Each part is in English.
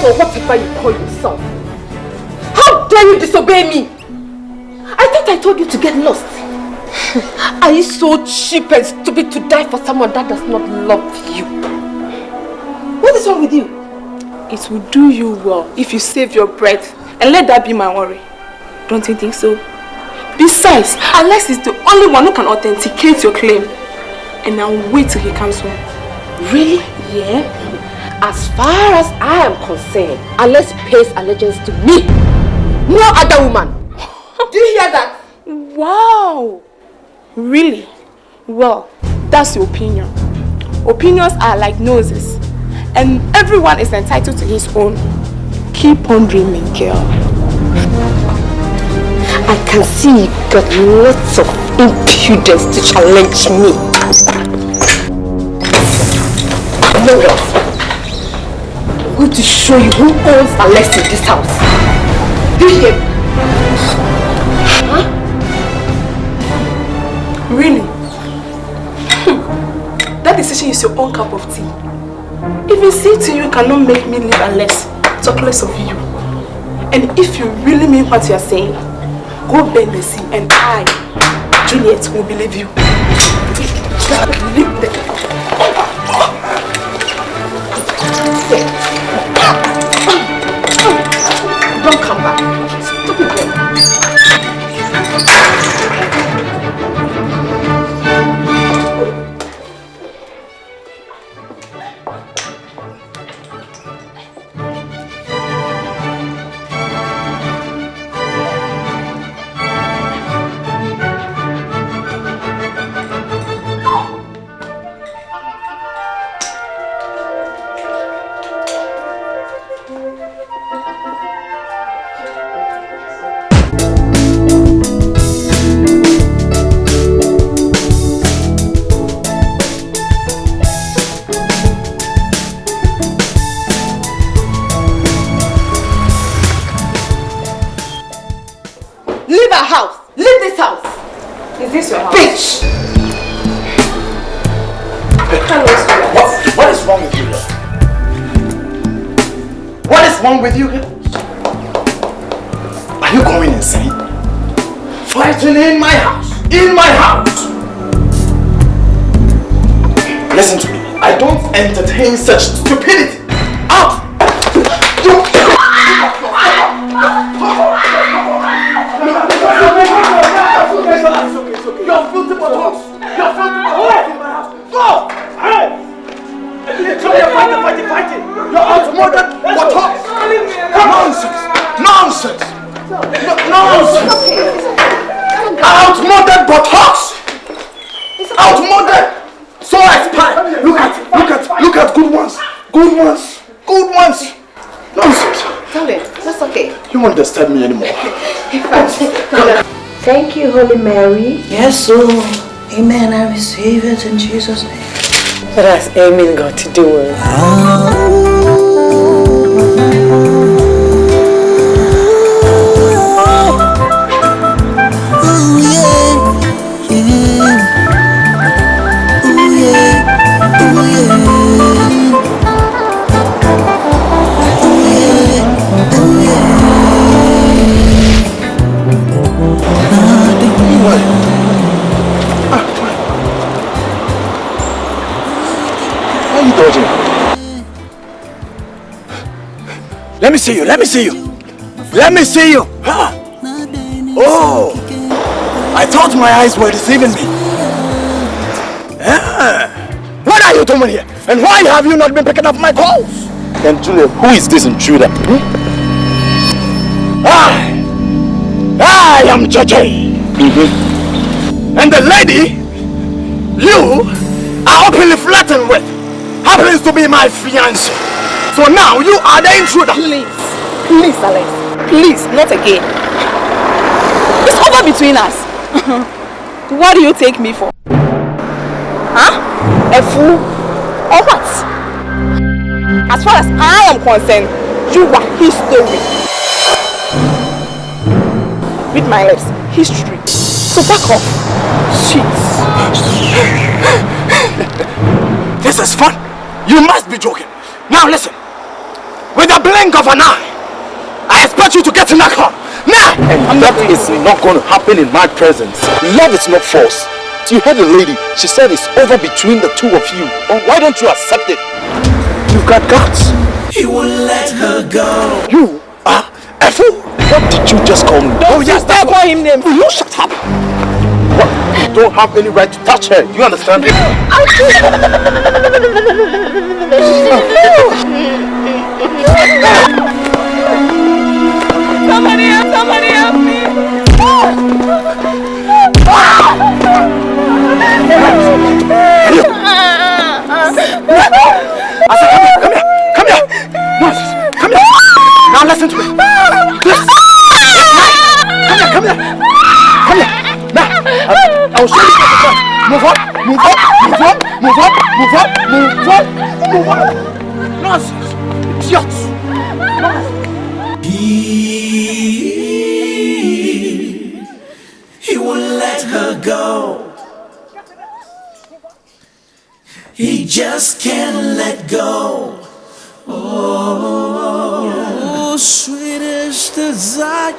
or whatever you call yourself. How dare you disobey me? I thought I told you to get lost. Are you so cheap and stupid to die for someone that does not love you? What is wrong with you? It will do you well if you save your breath and let that be my worry. Don't you think so? Besides, Alex is the only one who can authenticate your claim. And I'll wait till he comes home. Really? Yeah. As far as I am concerned, Alex pays allegiance to me. No other woman. Do you hear that? Wow. Really? Well, that's your opinion. Opinions are like noses. And everyone is entitled to his own. Keep on dreaming, girl. I can see you got lots of impudence to challenge me. No else. I'm going to show you who owns Alex in this house. Do you hear me? Huh? Really? That decision is your own cup of tea. If you say to you cannot make me leave Alex, talk less of you. And if you really mean what you are saying, go bend the sea and I, Juliet, will believe you. Leave them. Don't come back. Stupid girl. With you girls? Are you going insane? Fighting in my house! In my house! Listen to me. I don't entertain such stupidity. Out! You're filthy buttocks! You're filthy buttocks in my house! Go! Hey! You're fighting! You're outmoded buttocks! Nonsense! Nonsense! Nonsense! Outmoded buttocks! Outmoded! So expired! Look at good ones! Good ones! Good ones! Nonsense! Darling, that's okay. You won't disturb me anymore. Thank you, Holy Mary. Yes, so amen. I receive it in Jesus' name. What has amen got to do with it? Let me see you, let me see you. Let me see you. Huh? Oh, I thought my eyes were deceiving me. What are you doing here? And why have you not been picking up my calls? And Julia, who is this intruder? I am JJ. And the lady you are openly flirting with happens to be my fiancé. So now you are the intruder. Please, Alex. Please, not again. It's over between us. What do you take me for? Huh? A fool? Or what? As far as I am concerned, you are history. Read my lips. History. So back off. Shit. This is fun. You must be joking. Now listen. With the blink of an eye, I expect you to get in that car. Now! And that is not going to happen in my presence. Love is not force. You heard the lady. She said it's over between the two of you. Oh, why don't you accept it? You've got guts. He won't let her go. You are a fool. What did you just call me? Don't dare call him names. Will you shut up? What? You don't have any right to touch her. You understand? Somebody help me! Come here! Nonsense! Come here! Now listen to me! Listen! Come here! Now! I'll show you what to do. Move on! Nonsense! Idiots! He won't let her go. He just can't let go. Oh, sweetest desire.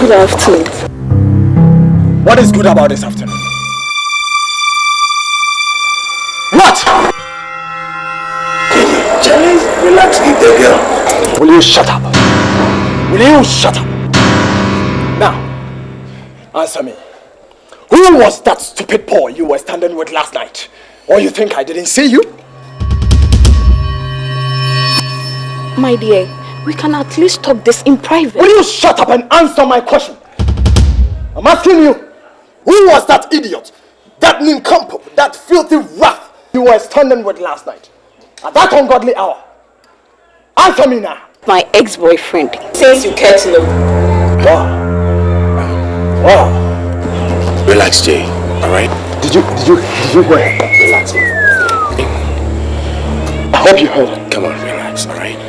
Good afternoon. What is good about this afternoon? What? Charlie, relax, leave the girl. Will you shut up? Will you shut up? Now, answer me. Who was that stupid boy you were standing with last night? Or you think I didn't see you? My dear, we can at least talk this in private. Will you shut up and answer my question? I'm asking you, who was that idiot, that nincompoop, that filthy rat you were standing with last night? At that ungodly hour? Answer me now. My ex-boyfriend. Since you care to know. Wow. Relax, Jay. Alright? Did you hear? Relax. I hope you heard it. Come on, relax, alright?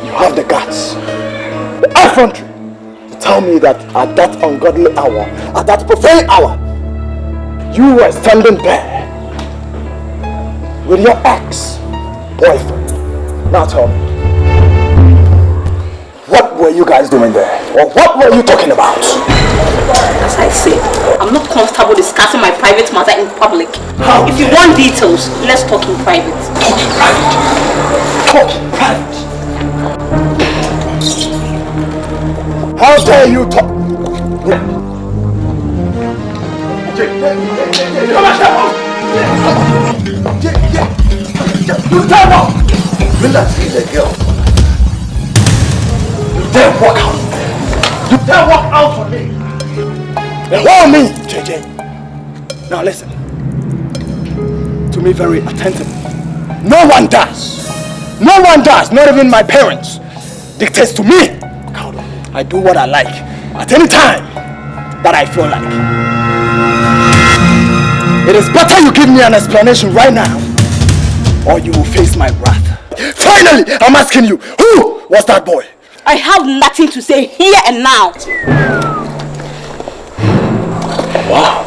You have the guts, the effrontery to tell me that at that ungodly hour, at that profane hour, you were standing there with your ex-boyfriend. Now tell me, what were you guys doing there? Or what were you talking about? As I said, I'm not comfortable discussing my private matter in public. How? If you want details, let's talk in private. Talk in private. Talk in private. How dare you talk? You dare not! Relax, leave the girl. You dare walk out! You dare walk out on me! And hold me, JJ! Now listen to me very attentively. No one does! No one does, not even my parents, dictates to me. I do what I like at any time that I feel like. It is better you give me an explanation right now, or you will face my wrath. Finally, I'm asking you, who was that boy? I have nothing to say here and now. Wow.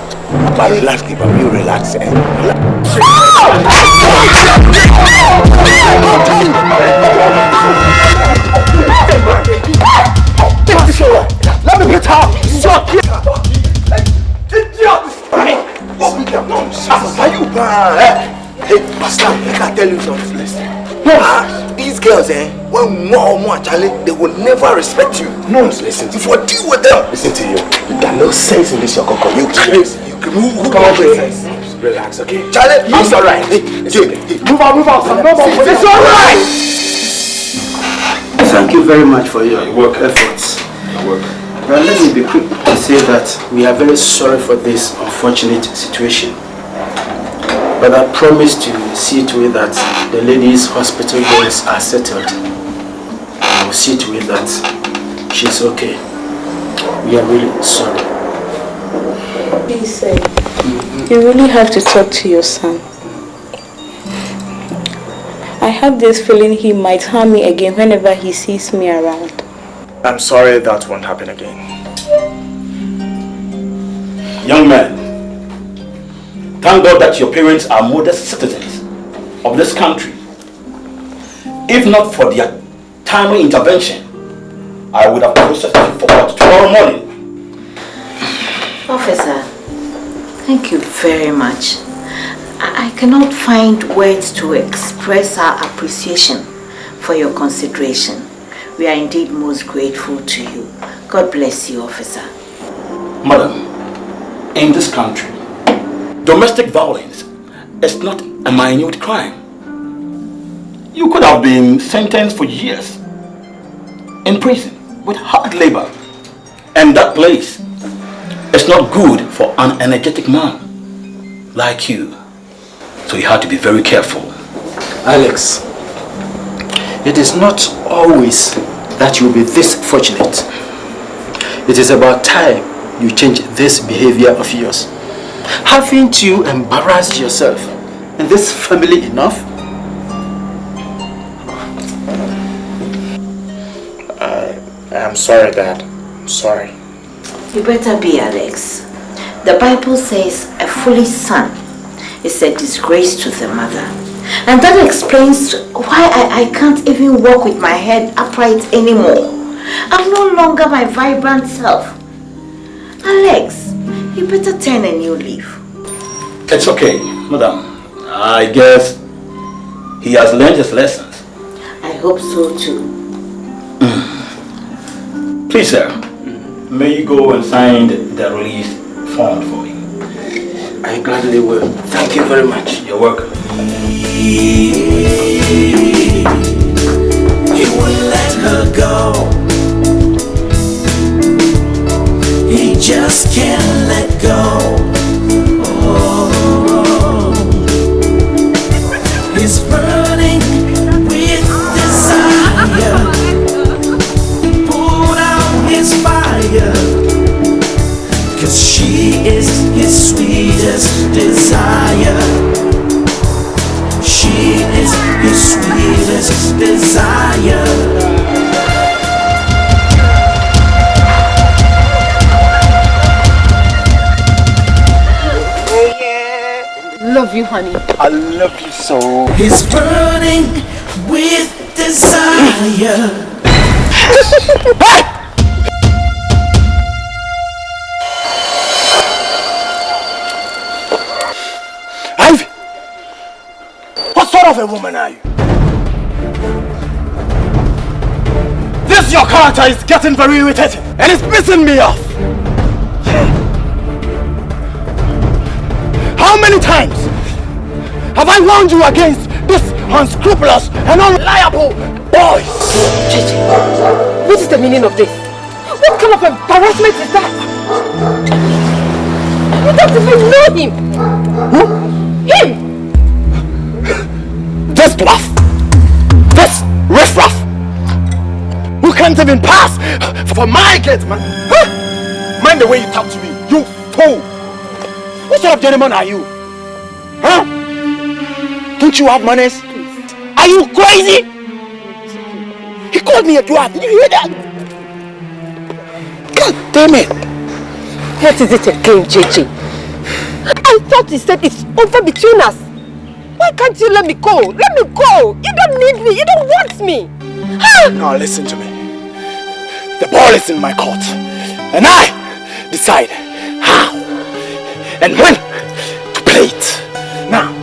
But relax, keep on you relax. Let me get out! Idiot! Hey, Pastor, I can tell you something. Listen. These girls, when more Charlie, they will never respect you. No one's listening to you. For deal with them. Listen to you. You got no sense in this, your coco. You crazy. You can move. Come on, princess. Relax, okay? Charlie, It's alright. It's okay. Move out, son. No more. It's alright. Thank you very much for your work efforts. Well, let me be quick to say that we are very sorry for this unfortunate situation. But I promise to see to it that the lady's hospital bills are settled. I will see to it that she's okay. We are really sorry. Please, you really have to talk to your son. I have this feeling he might harm me again whenever he sees me around. I'm sorry that won't happen again. Young man, thank God that your parents are modest citizens of this country. If not for their timely intervention, I would have processed you forward tomorrow morning. Officer, thank you very much. I cannot find words to express our appreciation for your consideration. We are indeed most grateful to you. God bless you, officer. Madam, in this country, domestic violence is not a minute crime. You could have been sentenced for years in prison with hard labor. And that place is not good for an energetic man like you. So you have to be very careful. Alex, it is not always that you'll be this fortunate. It is about time you change this behavior of yours. Haven't you embarrassed yourself in this family enough? I'm sorry, Dad. I'm sorry. You better be, Alex. The Bible says a foolish son is a disgrace to the mother. And that explains why I can't even walk with my head upright anymore. I'm no longer my vibrant self. Alex, you better turn a new leaf. It's okay, madam. I guess he has learned his lessons. I hope so too. Please, sir, may you go and sign the release form for me. I gladly will. Thank you very much. You're welcome. He wouldn't let her go. He just can't let go. Oh, he's burning with desire. Put out his fire, 'cause she is his sweetest desire. She is his sweetest desire. Love you, honey. I love you so. He's burning with desire. Ivy! What sort of a woman are you? This your character is getting very irritating and it's pissing me off. How many times have I warned you against this unscrupulous and unreliable boys? Gigi, what is the meaning of this? What kind of embarrassment is that? You don't even know him. Who? Him! This bluff! This riffraff! Who can't even pass for my gate, man? Huh? Mind the way you talk to me, you fool! What sort of gentleman are you? Huh? Don't you have manners? Are you crazy? He called me a dwarf. Did you hear that? God damn it! What is it again, Gigi? I thought he said it's over between us. Why can't you let me go? Let me go! You don't need me. You don't want me. Now listen to me. The ball is in my court. And I decide how and when to play it. Now,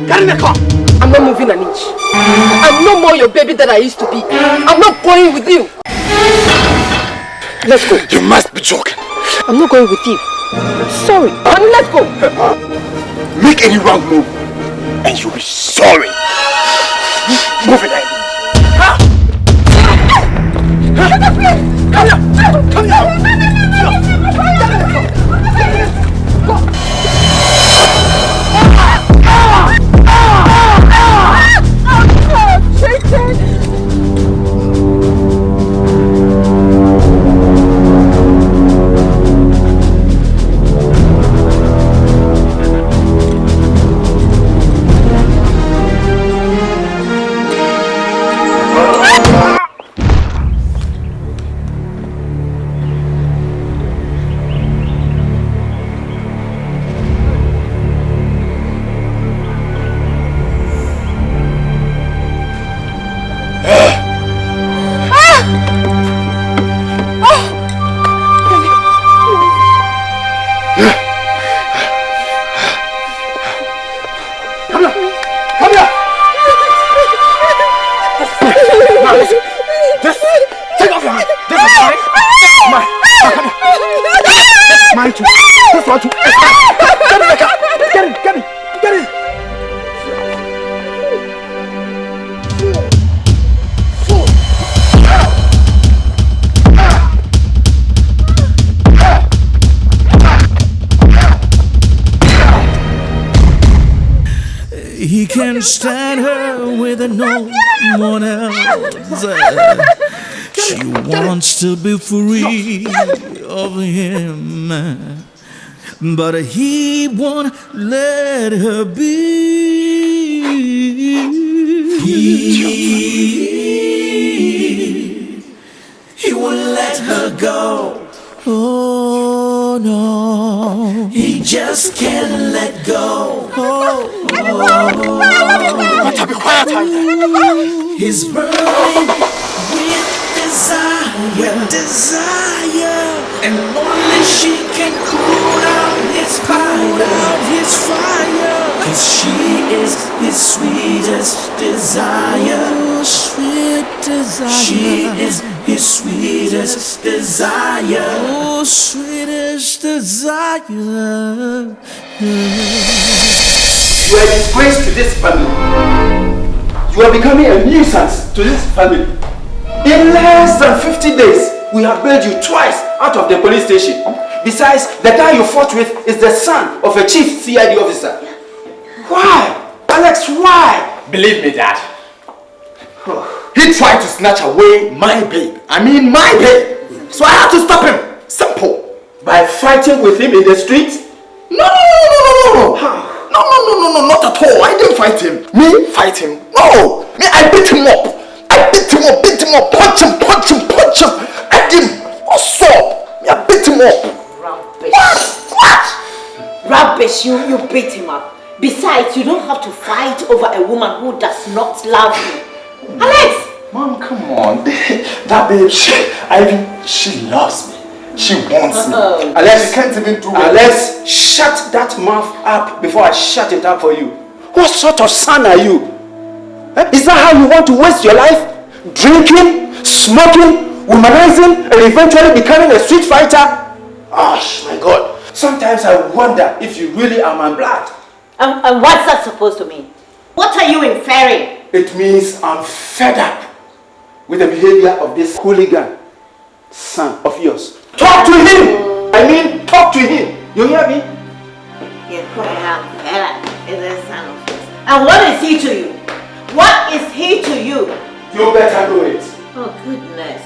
Get in the car! I'm not moving an inch. I'm no more your baby that I used to be. I'm not going with you. Let's go. You must be joking. I'm not going with you. Sorry. Honey, let's go. Make any wrong move and you'll be sorry. Move it, Eddie. Come here! Come here! He can't stand her with no one else. She wants to be free of him, but he won't let her be. He won't let her go. Oh no, he just can't let go. Be quiet, He's burning with desire, and only she can cool out his fire. 'Cause she is his sweetest desire. Sweet desire. She is his sweetest desire. Oh, sweetest desire. You are a disgrace to this family. You are becoming a nuisance to this family. In less than 50 days, we have bailed you twice out of the police station. Besides, the guy you fought with is the son of a chief CID officer. Why? Alex, why? Believe me, Dad. He tried to snatch away my babe. I mean my babe. So I had to stop him. Simple. By fighting with him in the street? No, How? No, not at all. I didn't fight him. Me fight him? No. Me, I beat him up. Punch him. I did him. What's up? Me, I beat him up. Rubbish. What? Rubbish, you beat him up. Besides, you don't have to fight over a woman who does not love you. Alex! Mom, come on. That babe, she loves me. She wants me. Alex, she can't even do it. Alex, shut that mouth up before I shut it up for you. What sort of son are you? Is that how you want to waste your life? Drinking, smoking, womanizing, and eventually becoming a street fighter? Gosh, my God. Sometimes I wonder if you really are my blood. And what's that supposed to mean? What are you inferring? It means I'm fed up with the behavior of this hooligan son of yours. Talk to him! I mean, talk to him. You hear me? Yes, I am fed up with this son of yours. And what is he to you? What is he to you? You better do it. Oh, goodness.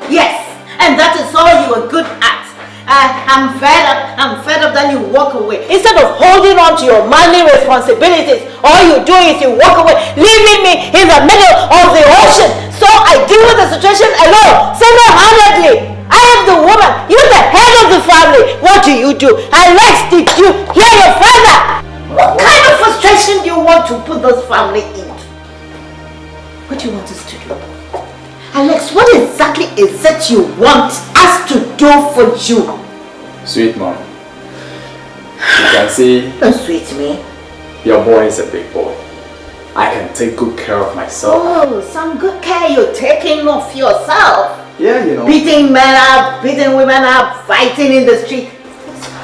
Yes, and that is all you are good at. I'm fed up, then you walk away. Instead of holding on to your manly responsibilities, all you do is you walk away, leaving me in the middle of the ocean. So I deal with the situation alone, single-handedly. I am the woman, you're the head of the family. What do? Alex, did you hear your father? What kind of frustration do you want to put this family into? What do you want us to do? Alex, what exactly is it you want us to do for you? Sweet mom, you can say... Don't sweet me. Your boy is a big boy. I can take good care of myself. Oh, some good care you're taking of yourself. Yeah, you know. Beating men up, beating women up, fighting in the street.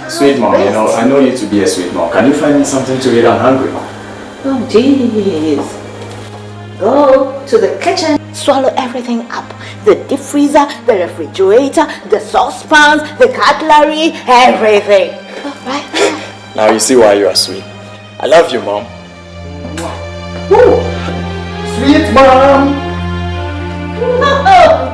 Sweet mom, you know, I know you to be a sweet mom. Can you find me something to eat? I'm hungry. Oh, jeez. Go to the kitchen, swallow everything up. The deep freezer, the refrigerator, the saucepans, the cutlery, everything. Right? Now you see why you are sweet. I love you, mom. Woo. Sweet mom. Oh.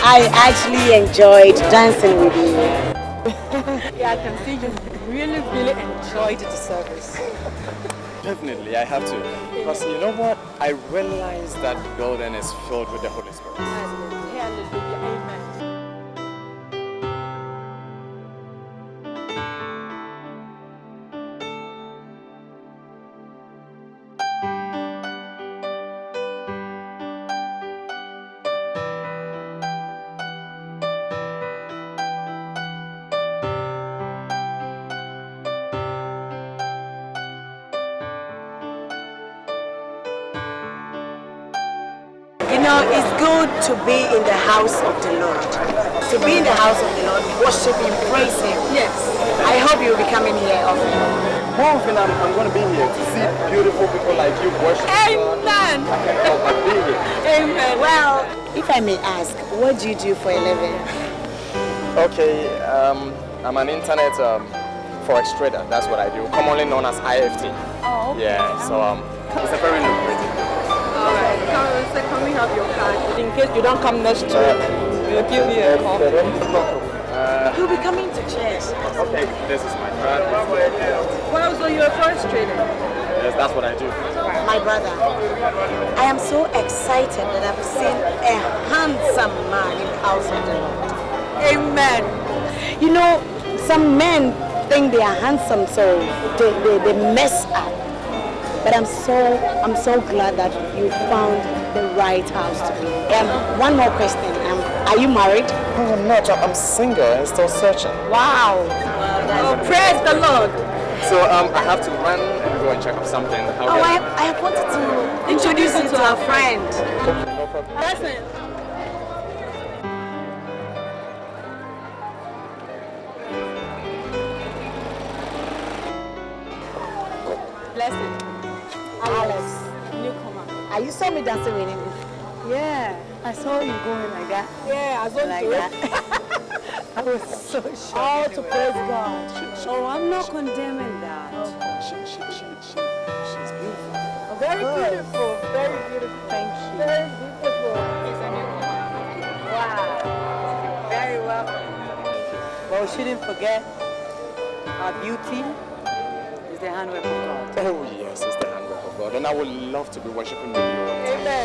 I actually enjoyed dancing with you. Yeah, I can see you really enjoyed the service. Definitely, I have to. Because you know what? I realize that building is filled with the Holy Spirit. Hallelujah. Amen. You know, it's good to be in the house of the Lord. To be in the house of the Lord, worship Him, praise Him. Yes. I hope you'll be coming here often. More often I'm going to be here to see beautiful people like you worship God. Amen. I can't help but be here. Amen. Well, if I may ask, what do you do for a living? Okay, I'm an internet forex trader. That's what I do, commonly known as IFT. Oh, okay. Yeah, so it's a very lucrative. Alright, can we have your card? In case you don't come next week, we'll give you a call. You'll be coming to church. Okay, this is my card. Well, so you're a forex trader? Yes, that's what I do. My brother, I am so excited that I've seen a handsome man in the house of the Lord. Amen. You know, some men think they are handsome, so they mess up. But I'm so glad that you found the right house to be. One more question. Are you married? No, I'm not. I'm single and still searching. Wow. Oh, praise the Lord. So I have to run and go and check up something. I wanted to introduce you to a friend. No problem. Listen. Blessed. Alex, Newcomer. are you saw me dancing with him? Yeah, I saw you going like that. Yeah, I saw Like you. that. I was so shocked. All to praise God. Oh, I'm not condemning that. She's beautiful. Very beautiful. Very beautiful. Thank you. Very beautiful. Wow. Very well. But we shouldn't forget our beauty is the handwork of God. Oh yes, it's the handwork of God. And I would love to be worshiping with you. Amen.